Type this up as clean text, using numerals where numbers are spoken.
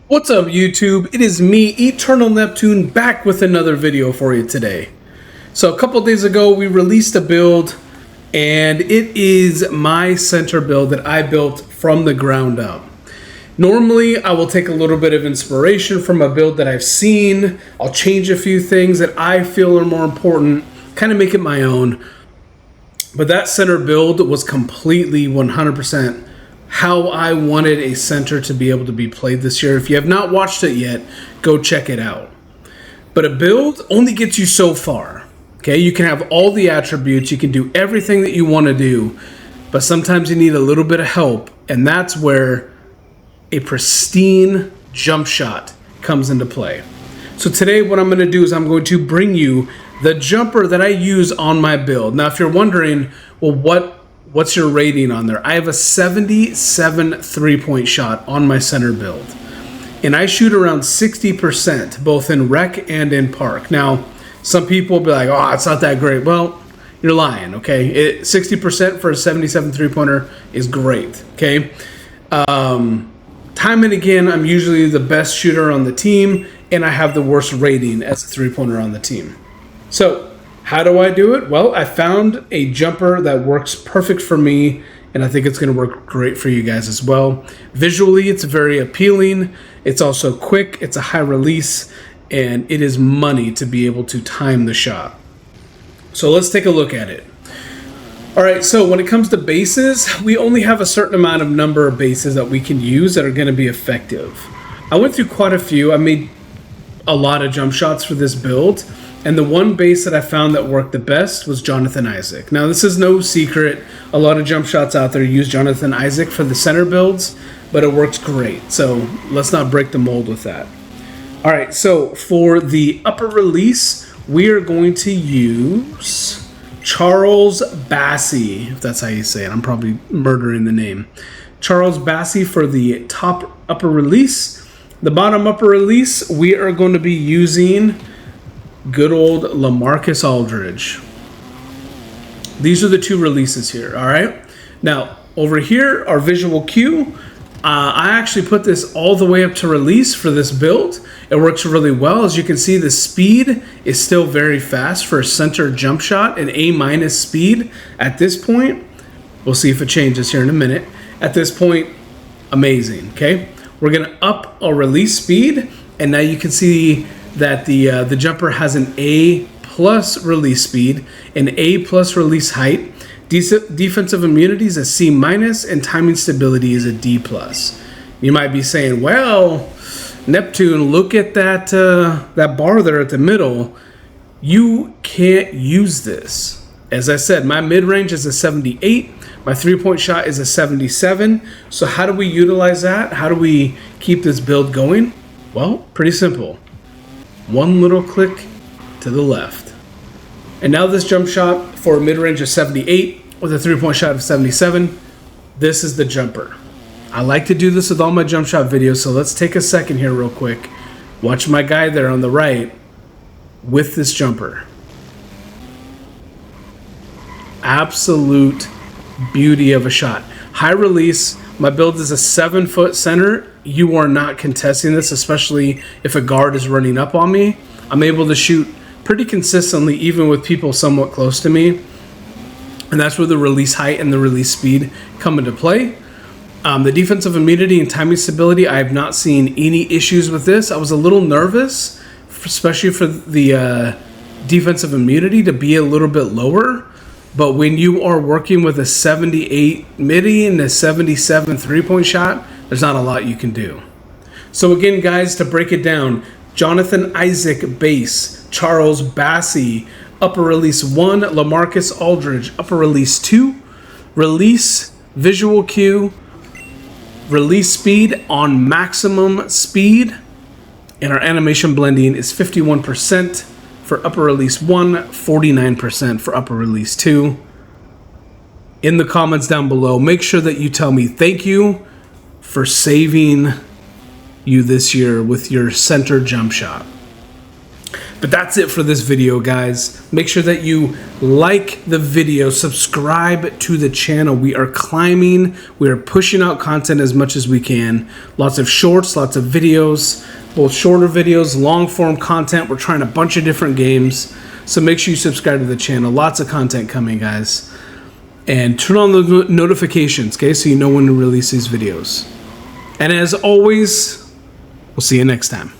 What's up, YouTube? It is me, Eternal Neptune, back with another video for you today. So a couple days ago, we released a build, and it is my center build that I built from the ground up. Normally, I will take a little bit of inspiration from a build that I've seen. I'll change a few things that I feel are more important, kind of make it my own. But that center build was completely 100% how I wanted a center to be able to be played this year. If you have not watched it yet, go check it out. But a build only gets you so far. Okay, you can have all the attributes, you can do everything that you want to do, but sometimes you need a little bit of help, and that's where a pristine jump shot comes into play. So today what I'm going to do is I'm going to bring you the jumper that I use on my build. Now if you're wondering, well, what's your rating on there? I have a 77 three-point shot on my center build. And I shoot around 60%, both in rec and in park. Now, some people will be like, oh, it's not that great. Well, you're lying, okay? 60% for a 77 three-pointer is great, okay? Time and again, I'm usually the best shooter on the team, and I have the worst rating as a three-pointer on the team. So, how do I do it? Well, I found a jumper that works perfect for me, and I think it's going to work great for you guys as well. Visually, it's very appealing. It's also quick. It's a high release, and it is money to be able to time the shot. So let's take a look at it. All right, so when it comes to bases, we only have a certain amount of number of bases that we can use that are going to be effective. I went through quite a few. I made a lot of jump shots for this build. And the one base that I found that worked the best was Jonathan Isaac. Now, this is no secret. A lot of jump shots out there use Jonathan Isaac for the center builds, but it works great. So let's not break the mold with that. All right, so for the upper release, we are going to use Charles Bassey, if that's how you say it. I'm probably murdering the name. Charles Bassey for the top upper release. The bottom upper release, we are going to be using good old LaMarcus Aldridge. These are the two releases here, all right? Now, over here, our visual cue, I actually put this all the way up to release for this build. It works really well. As you can see, the speed is still very fast for a center jump shot, an A- speed at this point. We'll see if it changes here in a minute. At this point, amazing, okay? We're gonna up our release speed, and now you can see that the jumper has an A+ release speed, an A+ release height, defensive immunity is a C-, and timing stability is a D+. You might be saying, well, Neptune, look at that that bar there at the middle. You can't use this. As I said, my mid-range is a 78. My three-point shot is a 77. So how do we utilize that? How do we keep this build going? Well, pretty simple. One little click to the left. And now this jump shot for a mid-range of 78 with a three-point shot of 77, this is the jumper. I like to do this with all my jump shot videos, so let's take a second here real quick. Watch my guy there on the right with this jumper. Absolute beauty of a shot. High release. My build is a 7-foot center. You are not contesting this, especially if a guard is running up on me. I'm able to shoot pretty consistently, even with people somewhat close to me. And that's where the release height and the release speed come into play. The defensive immunity and timing stability, I have not seen any issues with this. I was a little nervous, especially for the defensive immunity to be a little bit lower. But when you are working with a 78 midi and a 77 three-point shot, there's not a lot you can do. So again, guys, to break it down, Jonathan Isaac base, Charles Bassey, upper release 1, LaMarcus Aldridge, upper release 2, release, visual cue, release speed on maximum speed, and our animation blending is 51%. For upper release 1, 49% for upper release 2. In the comments down below, make sure that you tell me thank you for saving you this year with your center jump shot. But that's it for this video, guys. Make sure that you like the video, subscribe to the channel. We are climbing, we are pushing out content as much as we can. Lots of shorts, lots of videos, both shorter videos, long form content. We're trying a bunch of different games. So make sure you subscribe to the channel. Lots of content coming, guys. And turn on the notifications, okay, so you know when to release these videos. And as always, we'll see you next time.